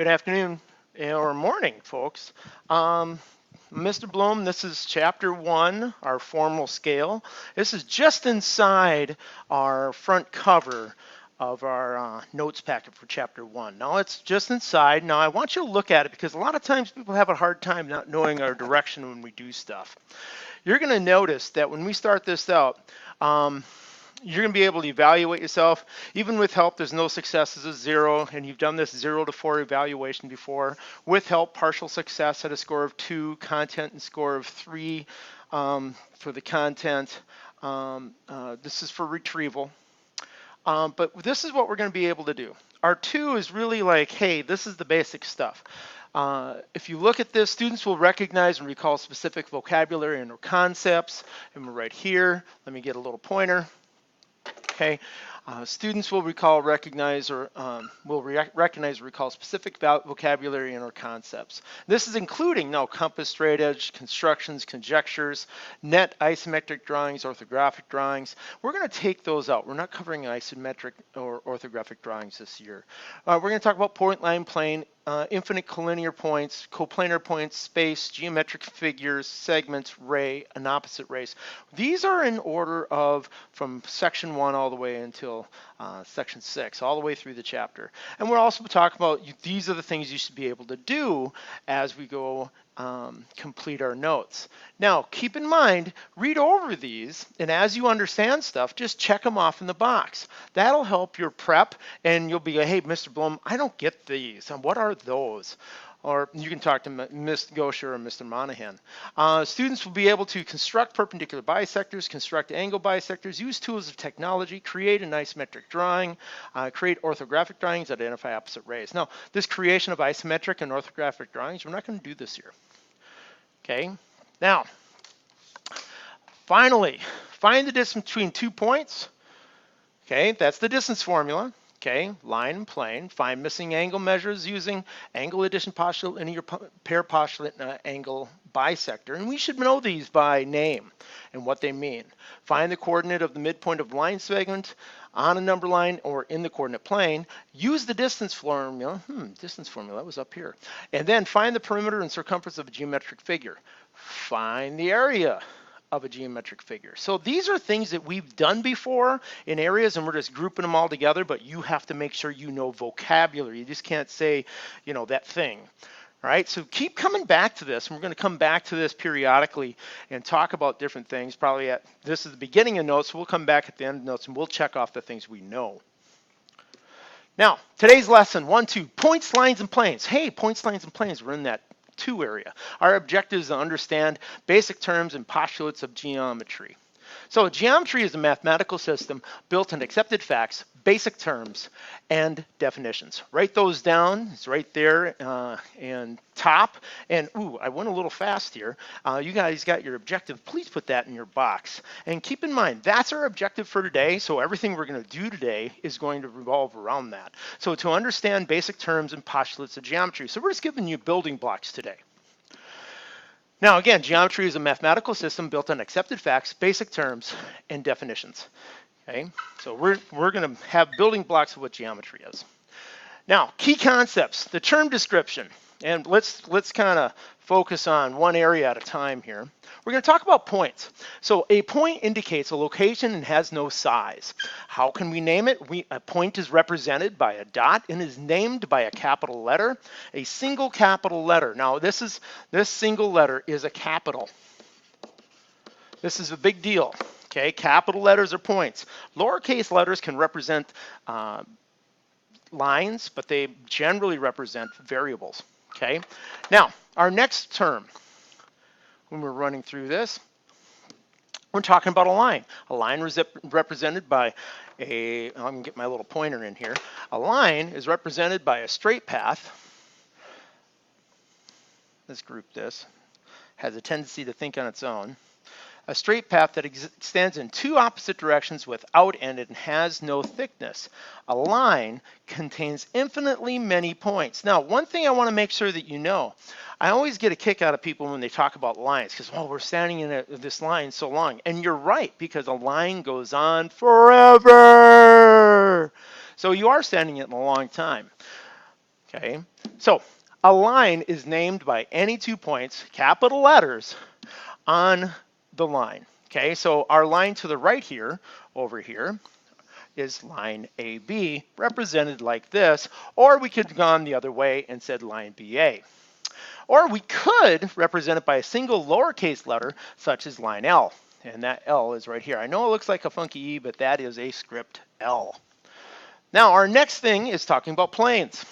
Good afternoon or morning, folks. Mr. Bloom, this is chapter 1, our formal scale. This is just inside our front cover of our notes packet for chapter 1. Now it's just inside. Now I want you to look at it because a lot of times people have a hard time not knowing our direction when we do stuff. You're going to notice that when we start this out, you're going to be able to evaluate yourself. Even with help, there's no success is a 0, and you've done this 0 to 4 evaluation before. With help, partial success at a score of 2, content and score of 3 for the content. This is for retrieval. But this is what we're going to be able to do. Our 2 is really like, hey, this is the basic stuff. If you look at this, students will recognize and recall specific vocabulary and concepts. And we're right here. Let me get a little pointer. Okay, students will recognize or recall specific vocabulary and or concepts. This is including now compass, straight edge, constructions, conjectures, net, isometric drawings, orthographic drawings. We're going to take those out. We're not covering isometric or orthographic drawings this year. We're going to talk about point, line, plane, infinite collinear points, coplanar points, space, geometric figures, segments, ray, and opposite rays. These are in order of from section 1 all the way until section 6, all the way through the chapter. And we're also talking about these are the things you should be able to do as we go complete our notes. Now, keep in mind, read over these, and as you understand stuff, just check them off in the box. That'll help your prep, and you'll be, hey, Mr. Blum, I don't get these, and what are those? Or you can talk to Ms. Gosher or Mr. Monahan. Students will be able to construct perpendicular bisectors, construct angle bisectors, use tools of technology, create an isometric drawing, create orthographic drawings, identify opposite rays. Now, this creation of isometric and orthographic drawings, we're not going to do this here. Okay, now, finally, find the distance between 2 points. Okay, that's the distance formula. Okay, line and plane. Find missing angle measures using angle addition postulate, linear pair postulate, and angle bisector. And we should know these by name and what they mean. Find the coordinate of the midpoint of the line segment on a number line or in the coordinate plane. Use the distance formula. Distance formula, that was up here. And then find the perimeter and circumference of a geometric figure. Find the area of a geometric figure. So these are things that we've done before in areas, and we're just grouping them all together, but you have to make sure you know vocabulary. You just can't say, you know, that thing. All right, so keep coming back to this, and we're going to come back to this periodically and talk about different things. Probably this is the beginning of notes, so we'll come back at the end of notes, and we'll check off the things we know. Now, today's lesson, 1, 2, points, lines, and planes. Hey, points, lines, and planes, we're in that 2 area. Our objective is to understand basic terms and postulates of geometry. So geometry is a mathematical system built on accepted facts, basic terms, and definitions. Write those down. It's right there and top. And ooh, I went a little fast here. You guys got your objective. Please put that in your box. And keep in mind, that's our objective for today. So everything we're going to do today is going to revolve around that. So to understand basic terms and postulates of geometry. So we're just giving you building blocks today. Now, again, geometry is a mathematical system built on accepted facts, basic terms, and definitions. Okay, so we're going to have building blocks of what geometry is. Now, key concepts, the term description, and let's kind of focus on one area at a time here. We're going to talk about points. So a point indicates a location and has no size. How can we name it? A point is represented by a dot and is named by a capital letter, a single capital letter. Now this single letter is a capital. This is a big deal. Okay, capital letters are points. Lowercase letters can represent lines, but they generally represent variables. Okay, now our next term, when we're running through this, we're talking about a line. A line is represented by I'm going to get my little pointer in here. A line is represented by a straight path. Let's group this. Has a tendency to think on its own. A straight path that extends in 2 opposite directions without end and has no thickness. A line contains infinitely many points. Now, one thing I want to make sure that you know, I always get a kick out of people when they talk about lines because, oh, we're standing in this line so long. And you're right, because a line goes on forever. So you are standing it in a long time. Okay, so a line is named by any 2 points, capital letters, on the line. Okay, so our line to the right here, over here, is line AB, represented like this, or we could have gone the other way and said line BA. Or we could represent it by a single lowercase letter, such as line L. And that L is right here. I know it looks like a funky E, but that is a script L. Now, our next thing is talking about planes.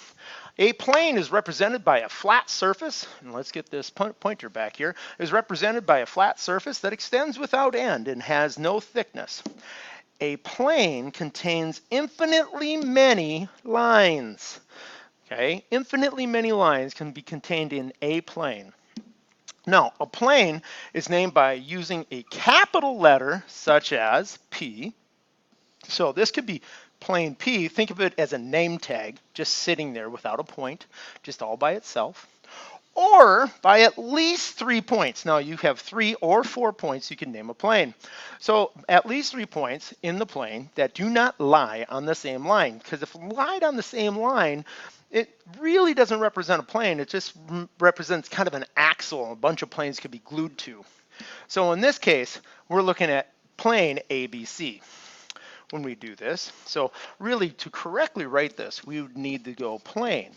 A plane is represented by a flat surface, and let's get this pointer back here, is represented by a flat surface that extends without end and has no thickness. A plane contains infinitely many lines. Okay, infinitely many lines can be contained in a plane. Now, a plane is named by using a capital letter such as P. So this could be plane P. Think of it as a name tag, just sitting there without a point, just all by itself. Or by at least 3 points. Now you have 3 or 4 points you can name a plane. So at least 3 points in the plane that do not lie on the same line. Because if it lied on the same line, it really doesn't represent a plane. It just represents kind of an axle a bunch of planes could be glued to. So in this case, we're looking at plane ABC when we do this. So really, to correctly write this, we would need to go plane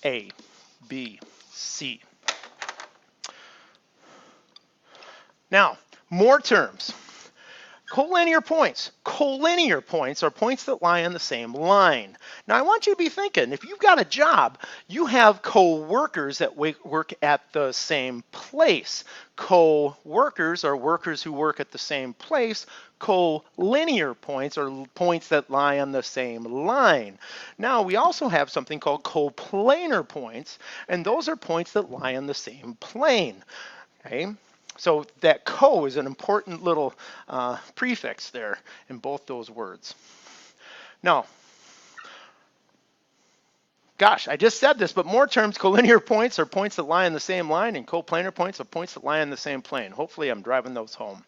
A, B, C. Now, more terms. Collinear points. Collinear points are points that lie on the same line. Now, I want you to be thinking, if you've got a job, you have co-workers that work at the same place. Co-workers are workers who work at the same place. Collinear points are points that lie on the same line. Now, we also have something called coplanar points, and those are points that lie on the same plane. Okay? So that co is an important little prefix there in both those words. Now, gosh, I just said this, but more terms, collinear points are points that lie on the same line, and coplanar points are points that lie on the same plane. Hopefully I'm driving those home.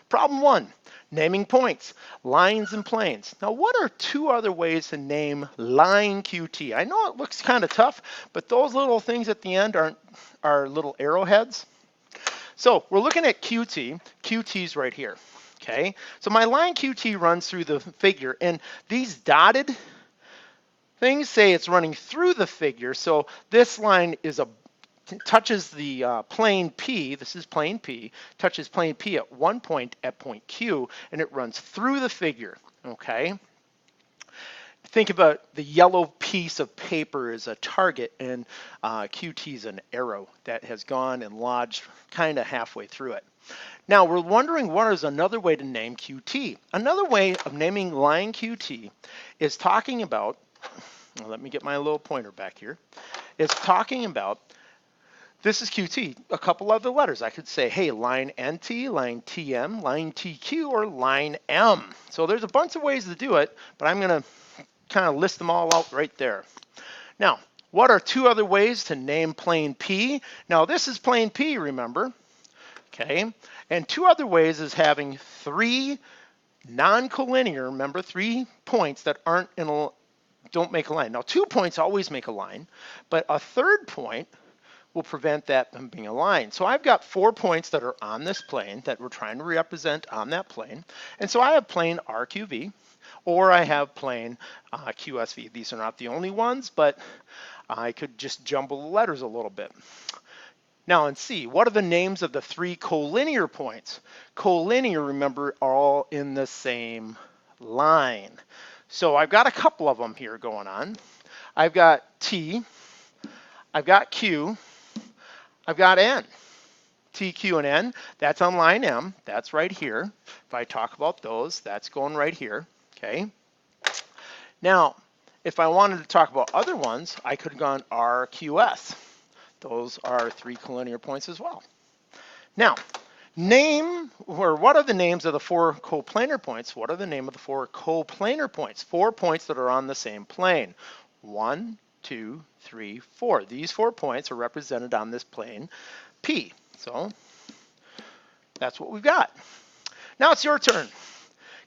Problem 1, naming points, lines and planes. Now, what are 2 other ways to name line QT? I know it looks kind of tough, but those little things at the end are little arrowheads. So we're looking at QT. QT's right here. Okay, so my line QT runs through the figure, and these dotted things say it's running through the figure. So this line touches the plane P. This is plane P. Touches plane P at one point at point Q, and it runs through the figure. Okay. Think about the yellow piece of paper as a target, and QT is an arrow that has gone and lodged kind of halfway through it. Now, we're wondering what is another way to name QT. Another way of naming line QT is talking about, let me get my little pointer back here, is talking about, this is QT, a couple other letters. I could say, hey, line NT, line TM, line TQ, or line M. So there's a bunch of ways to do it, but I'm going to kind of list them all out right there. Now, what are 2 other ways to name plane P? Now, this is plane P, remember? Okay, and 2 other ways is having 3 non-collinear, remember, 3 points that don't make a line. Now, 2 points always make a line, but a 3rd point will prevent that from being a line. So I've got 4 points that are on this plane that we're trying to represent on that plane. And so I have plane RQV, or I have plane QSV. These are not the only ones, but I could just jumble the letters a little bit. Now in C, what are the names of the 3 collinear points? Collinear, remember, are all in the same line. So I've got a couple of them here going on. I've got T, I've got Q, I've got N. T, Q, and N, that's on line M. That's right here. If I talk about those, that's going right here. Okay. Now, if I wanted to talk about other ones, I could have gone RQS. Those are 3 collinear points as well. Now, what are the names of the 4 coplanar points? What are the name of the 4 coplanar points? 4 points that are on the same plane. 1, 2, 3, 4. These 4 points are represented on this plane P. So that's what we've got. Now it's your turn.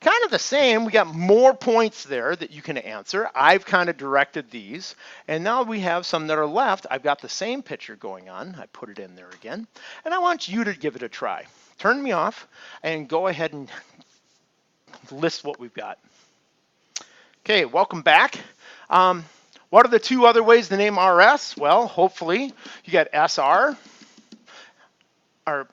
kind of the same. We got more points there that you can answer. I've kind of directed these. And now we have some that are left. I've got the same picture going on. I put it in there again. And I want you to give it a try. Turn me off and go ahead and list what we've got. Okay, welcome back. What are the two other ways to name RS? Well, hopefully you got SR, or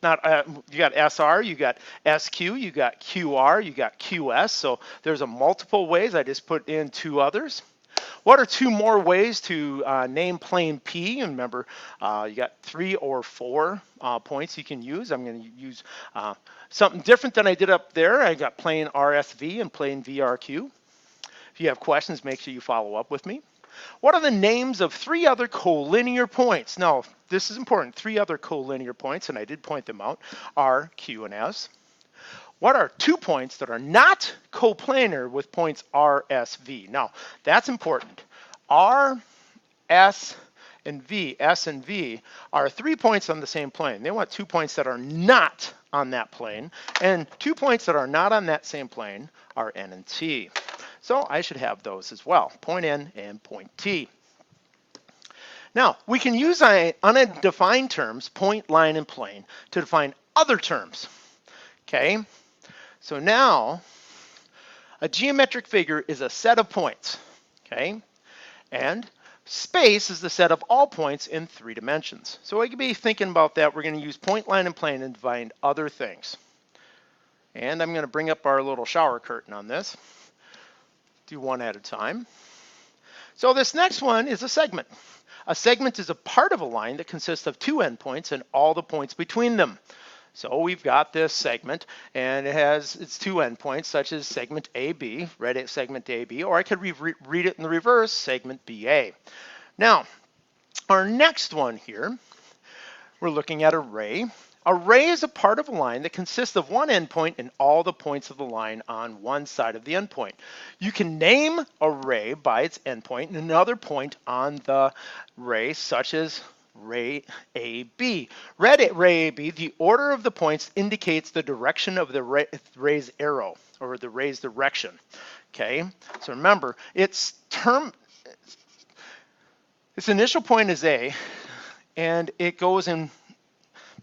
not, you got SR, you got SQ, you got QR, you got QS. So there's a multiple ways. I just put in two others. What are two more ways to name plane P? And remember, you got 3 or 4 points you can use. I'm going to use something different than I did up there. I got plane RSV and plane VRQ. If you have questions, make sure you follow up with me. What are the names of 3 other collinear points? Now, this is important. 3 other collinear points, and I did point them out, are Q and S. What are 2 points that are not coplanar with points R, S, V? Now, that's important. R, S, and V, S and V, are 3 points on the same plane. They want 2 points that are not on that plane, and 2 points that are not on that same plane are N and T. So I should have those as well, point N and point T. Now, we can use undefined terms, point, line, and plane, to define other terms. Okay, so now a geometric figure is a set of points. Okay, and space is the set of all points in 3 dimensions. So I could be thinking about that. We're going to use point, line, and plane and define other things. And I'm going to bring up our little shower curtain on this. Do one at a time. So this next one is a segment. A segment is a part of a line that consists of 2 endpoints and all the points between them. So we've got this segment, and it has its 2 endpoints, such as segment AB, read it segment AB, or I could read it in the reverse, segment BA. Now, our next one here, we're looking at array. Array is a part of a line that consists of 1 endpoint and all the points of the line on one side of the endpoint. You can name array by its endpoint and another point on the array, such as ray AB. Read it, ray AB, the order of the points indicates the direction of the ray's arrow, or the ray's direction. Okay, so remember, its initial point is A, and it goes in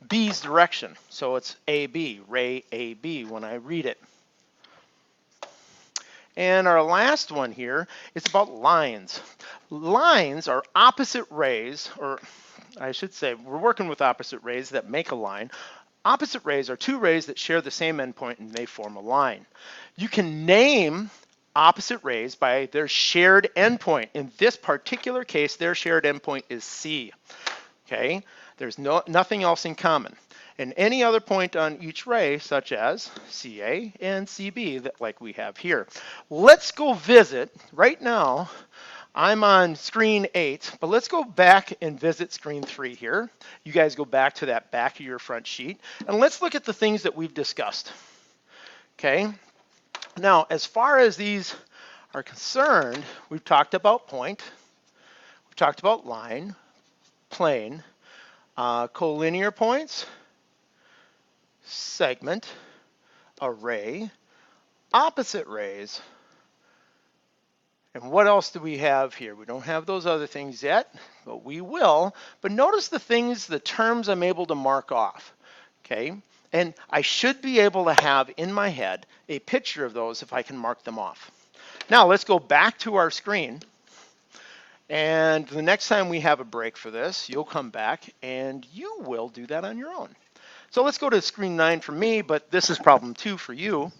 B's direction. So it's AB, ray AB when I read it. And our last one here is about lines. Lines are opposite rays, or I should say we're working with opposite rays that make a line. Opposite rays are 2 rays that share the same endpoint and they form a line. You can name opposite rays by their shared endpoint. In this particular case, their shared endpoint is C. Okay, there's nothing else in common. And any other point on each ray, such as CA and CB, that like we have here. Let's go visit. Right now, I'm on screen 8, but let's go back and visit screen 3 here. You guys go back to that back of your front sheet, and let's look at the things that we've discussed. Okay, now as far as these are concerned, we've talked about point, we've talked about line, plane, collinear points, segment, array, opposite rays, and what else do we have here? We don't have those other things yet, but we will. But notice the terms I'm able to mark off, okay? And I should be able to have in my head a picture of those if I can mark them off. Now let's go back to our screen. And the next time we have a break for this, you'll come back and you will do that on your own. So let's go to screen 9 for me, but this is problem 2 for you.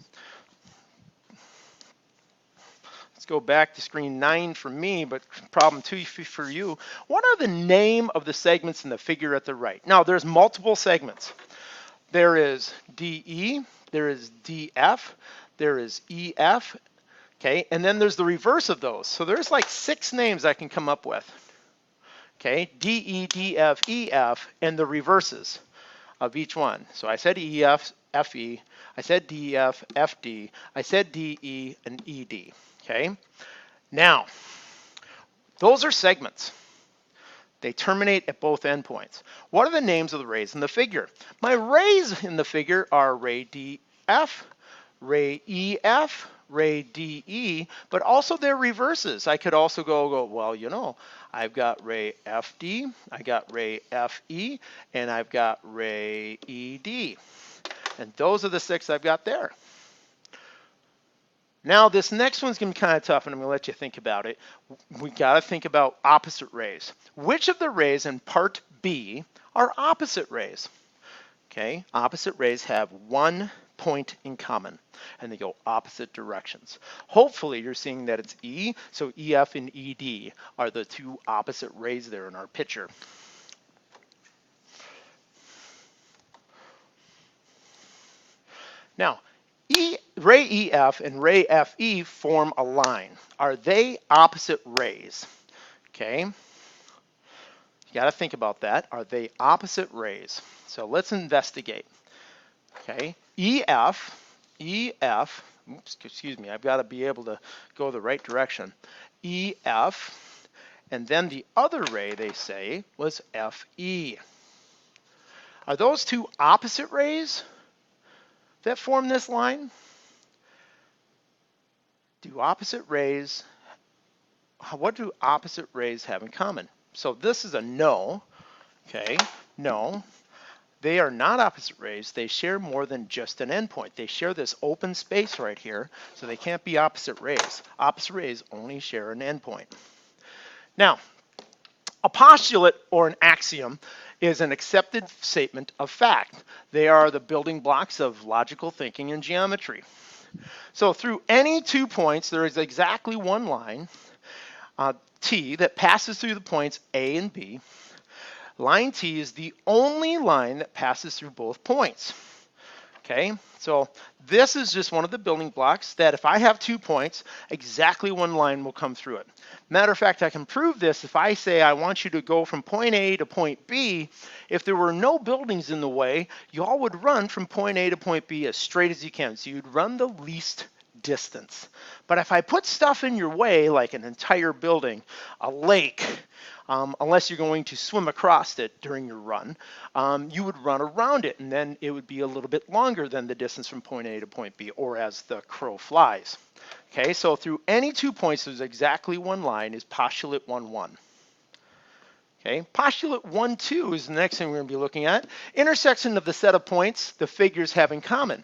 Let's go back to screen 9 for me, but problem 2 for you. What are the name of the segments in the figure at the right? Now, there's multiple segments. There is DE, there is DF, there is EF, okay, and then there's the reverse of those. So there's like 6 names I can come up with. Okay, DE, DF, EF, and the reverses of each one. So I said EF, FE, I said DF, FD, I said DE, and ED. Okay, now those are segments. They terminate at both endpoints. What are the names of the rays in the figure? My rays in the figure are ray DF, ray EF, ray DE, but also their reverses. I could also go, well, you know, I've got ray FD, I got ray FE, and I've got ray ED. And those are the 6 I've got there. Now this next one's going to be kind of tough, and I'm going to let you think about it. We got to think about opposite rays. Which of the rays in part B are opposite rays? Okay, opposite rays have 1 point in common, and they go opposite directions. Hopefully you're seeing that it's E, so EF and ED are the 2 opposite rays there in our picture. Now, ray EF and ray FE form a line. Are they opposite rays? Okay, you got to think about that. Are they opposite rays? So let's investigate. Okay, EF, oops, excuse me, I've got to be able to go the right direction. EF, and then the other ray, they say, was FE. Are those 2 opposite rays that form this line? What do opposite rays have in common? So this is a no, okay, no. They are not opposite rays. They share more than just an endpoint. They share this open space right here, so they can't be opposite rays. Opposite rays only share an endpoint. Now, a postulate or an axiom is an accepted statement of fact. They are the building blocks of logical thinking and geometry. So through any 2 points, there is exactly one line, T, that passes through the points A and B. Line T is the only line that passes through both points. Okay, so this is just one of the building blocks that if I have 2 points, exactly one line will come through it. Matter of fact, I can prove this if I say I want you to go from point A to point B. If there were no buildings in the way, you all would run from point A to point B as straight as you can. So you'd run the least distance. But if I put stuff in your way, like an entire building, a lake, unless you're going to swim across it during your run, you would run around it, and then it would be a little bit longer than the distance from point A to point B, or as the crow flies. Okay, so through any 2 points, there's exactly one line, is postulate 1-1. Okay, postulate 1-2 is the next thing we're going to be looking at. Intersection of the set of points the figures have in common.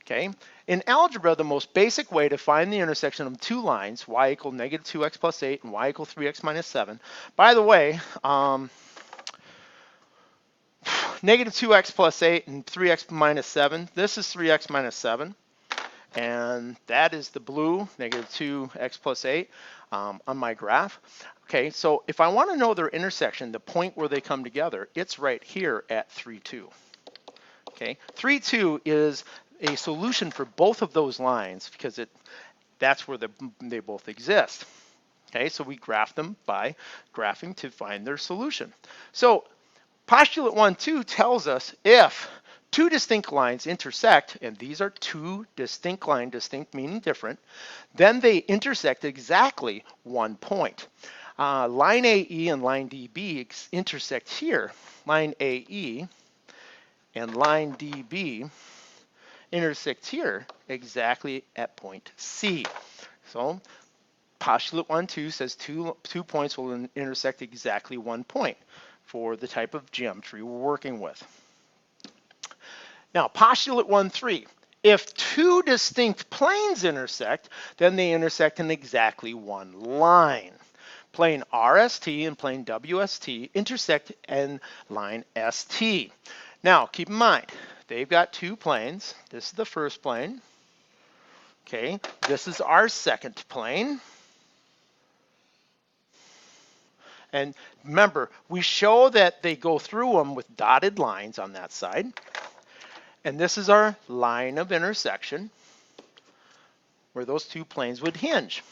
Okay, in algebra, the most basic way to find the intersection of 2 lines, y equal negative 2x plus 8 and y equal 3x minus 7. By the way, negative 2x plus 8 and 3x minus 7, this is 3x minus 7. And that is the blue, negative 2x plus 8 on my graph. Okay, so if I want to know their intersection, the point where they come together, it's right here at 3,2. Okay, 3,2 is a solution for both of those lines because that's where they both exist. Okay, so we graph them by graphing to find their solution. So postulate 1-2 tells us if 2 distinct lines intersect, and these are 2 distinct lines, distinct meaning different, then they intersect exactly 1 point. Line AE and line DB intersect here. Line AE and line DB intersect here exactly at point C. So postulate 1-2 says two points will intersect exactly 1 point for the type of geometry we're working with. Now postulate 1-3, if 2 distinct planes intersect, then they intersect in exactly 1 line. Plane RST and plane WST intersect in line ST. Now keep in mind, they've got 2 planes. This is the first plane. Okay, this is our second plane. And remember, we show that they go through them with dotted lines on that side. And this is our line of intersection where those 2 planes would hinge.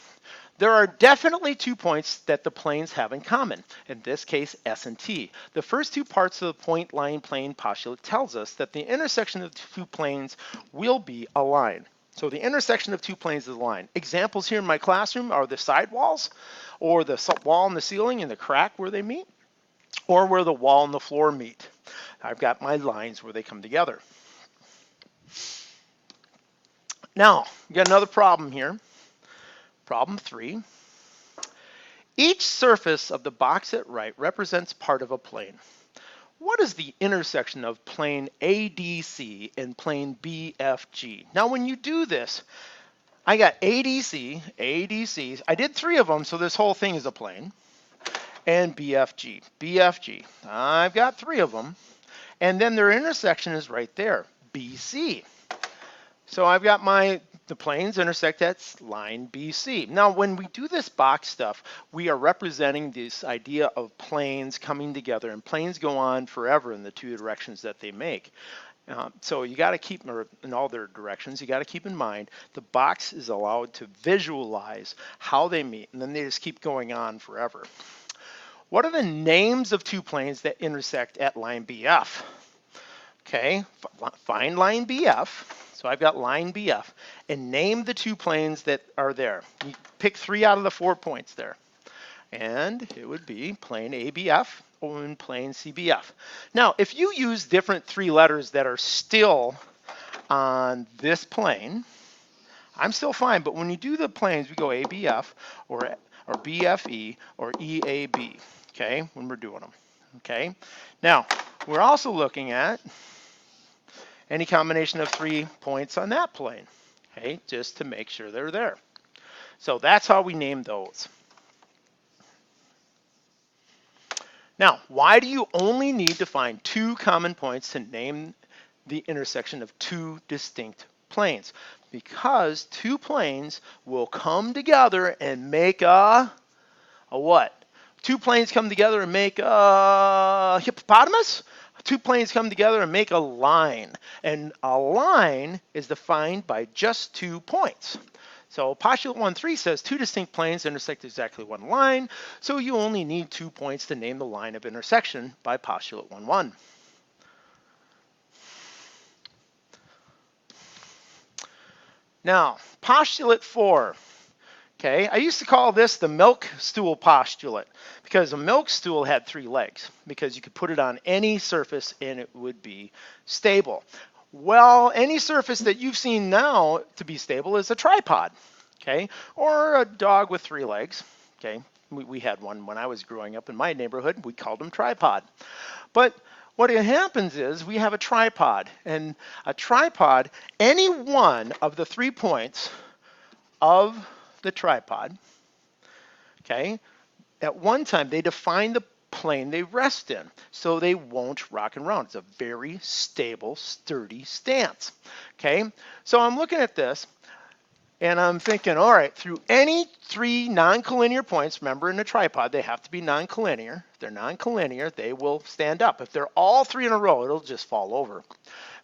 There are definitely 2 points that the planes have in common, in this case S and T. The first 2 parts of the point line plane postulate tells us that the intersection of the 2 planes will be a line. So the intersection of 2 planes is a line. Examples here in my classroom are the sidewalls, or the wall and the ceiling and the crack where they meet, or where the wall and the floor meet. I've got my lines where they come together. Now, we got another problem here. Problem 3. Each surface of the box at right represents part of a plane. What is the intersection of plane ADC and plane BFG? Now, when you do this, I got ADC, ADC. I did 3 of them, so this whole thing is a plane. And BFG, BFG. I've got 3 of them. And then their intersection is right there, BC. So I've got the planes intersect at line BC. Now, when we do this box stuff, we are representing this idea of planes coming together, and planes go on forever in the 2 directions that they make. So you got to keep in all their directions. You got to keep in mind the box is allowed to visualize how they meet, and then they just keep going on forever. What are the names of 2 planes that intersect at line BF? Okay, find line BF. So I've got line BF, and name the 2 planes that are there. You pick 3 out of the 4 points there. And it would be plane ABF and plane CBF. Now, if you use different 3 letters that are still on this plane, I'm still fine, but when you do the planes, we go ABF or BFE or EAB, okay, when we're doing them, okay? Now, we're also looking at any combination of 3 points on that plane, okay, just to make sure they're there. So that's how we name those. Now, why do you only need to find 2 common points to name the intersection of 2 distinct planes? Because 2 planes will come together and make a what? 2 planes come together and make a hippopotamus? 2 planes come together and make a line. And a line is defined by just 2 points. So postulate 1.3 says 2 distinct planes intersect exactly 1 line. So you only need 2 points to name the line of intersection by postulate 1.1. Now, postulate 4. Okay, I used to call this the milk stool postulate because a milk stool had 3 legs because you could put it on any surface and it would be stable. Well, any surface that you've seen now to be stable is a tripod, okay, or a dog with 3 legs, okay. We had one when I was growing up in my neighborhood. We called him Tripod. But what happens is we have a tripod, and a tripod, any one of the 3 points of the tripod, okay, at one time they define the plane they rest in, so they won't rock and round. It's a very stable, sturdy stance, okay? So I'm looking at this, and I'm thinking, all right, through any 3 non-collinear points, remember in a tripod, they have to be non-collinear. If they're non-collinear, they will stand up. If they're all 3 in a row, it'll just fall over.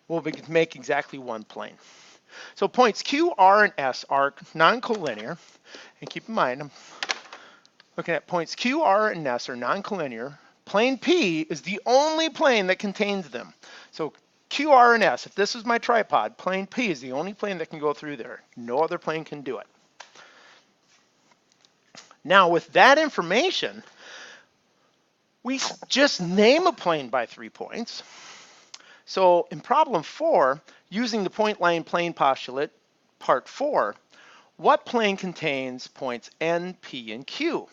We'll make exactly 1 plane. So points Q, R, and S are non-collinear. And keep in mind, I'm looking at points Q, R, and S are non-collinear. Plane P is the only plane that contains them. So Q, R, and S, if this is my tripod, plane P is the only plane that can go through there. No other plane can do it. Now, with that information, we just name a plane by 3 points. So in problem 4, using the point line plane postulate, part 4, what plane contains points N, P, and Q?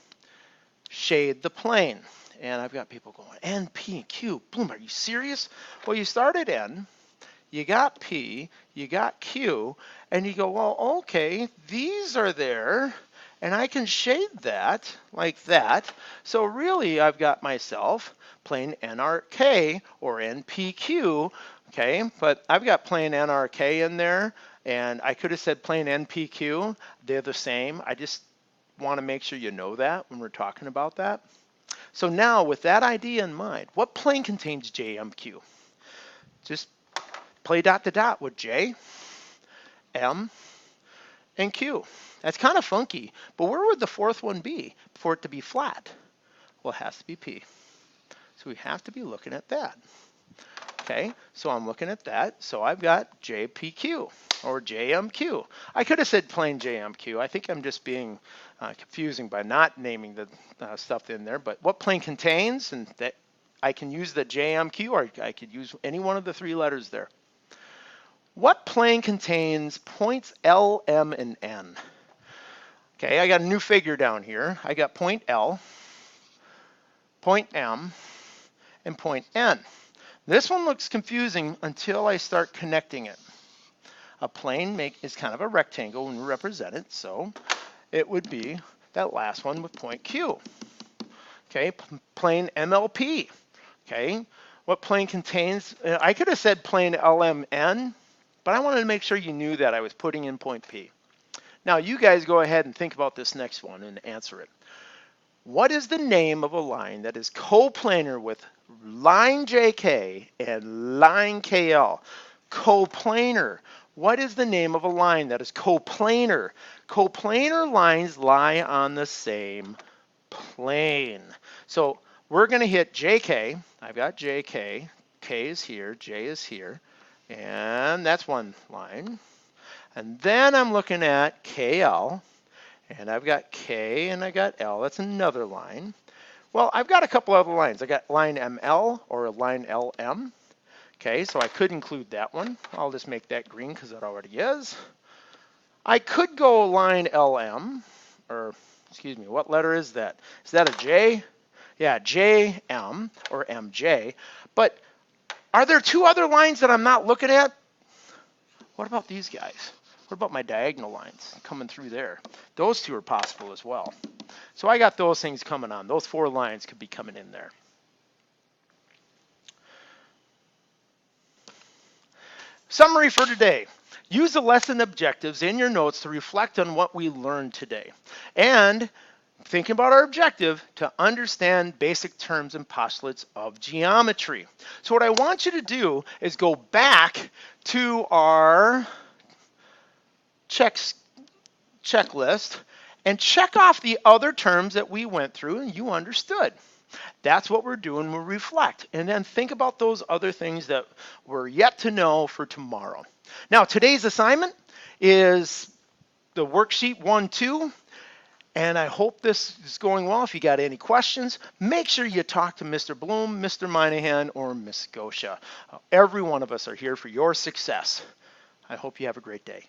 Shade the plane. And I've got people going, N, P, and Q. Bloom, are you serious? Well, you start at N, you got P, you got Q, and you go, well, okay, these are there, and I can shade that like that. So really, I've got myself plane NRK or NPQ, okay? But I've got plane NRK in there, and I could have said plane NPQ. They're the same. I just want to make sure you know that when we're talking about that. So now, with that idea in mind, what plane contains JMQ? Just play dot to dot with J, M, and Q. That's kind of funky, but where would the 4th one be for it to be flat? Well, it has to be P. So we have to be looking at that. Okay, so I'm looking at that. So I've got JPQ or JMQ. I could have said plain JMQ. I think I'm just being confusing by not naming the stuff in there. But what plane contains, and that I can use the JMQ, or I could use any one of the 3 letters there. What plane contains points L, M, and N? Okay, I got a new figure down here. I got point L, point M, and point N. This one looks confusing until I start connecting it. A plane is kind of a rectangle when we represent it, so it would be that last one with point Q. Okay, plane MLP. Okay, what plane contains, I could have said plane LMN, but I wanted to make sure you knew that I was putting in point P. Now you guys go ahead and think about this next one and answer it. What is the name of a line that is coplanar with line JK and line KL? Coplanar. What is the name of a line that is coplanar? Coplanar lines lie on the same plane. So we're going to hit JK. I've got JK. K is here. J is here. And that's one line. And then I'm looking at KL. And I've got K and I got L. That's another line. Well, I've got a couple other lines. I got line ML or line LM. Okay, so I could include that one. I'll just make that green because it already is. I could go line LM, or excuse me, what letter is that? Is that a J? Yeah, JM or MJ. But are there two other lines that I'm not looking at? What about these guys? What about my diagonal lines coming through there? Those two are possible as well. So I got those things coming on. Those 4 lines could be coming in there. Summary for today. Use the lesson objectives in your notes to reflect on what we learned today. And think about our objective to understand basic terms and postulates of geometry. So what I want you to do is go back to our checklist and check off the other terms that we went through and you understood. That's what we're doing. We'll reflect and then think about those other things that we're yet to know for tomorrow. Now, today's assignment is the worksheet 1-2. And I hope this is going well. If you got any questions, make sure you talk to Mr. Bloom, Mr. Minahan, or Miss Gosha. Every one of us are here for your success. I hope you have a great day.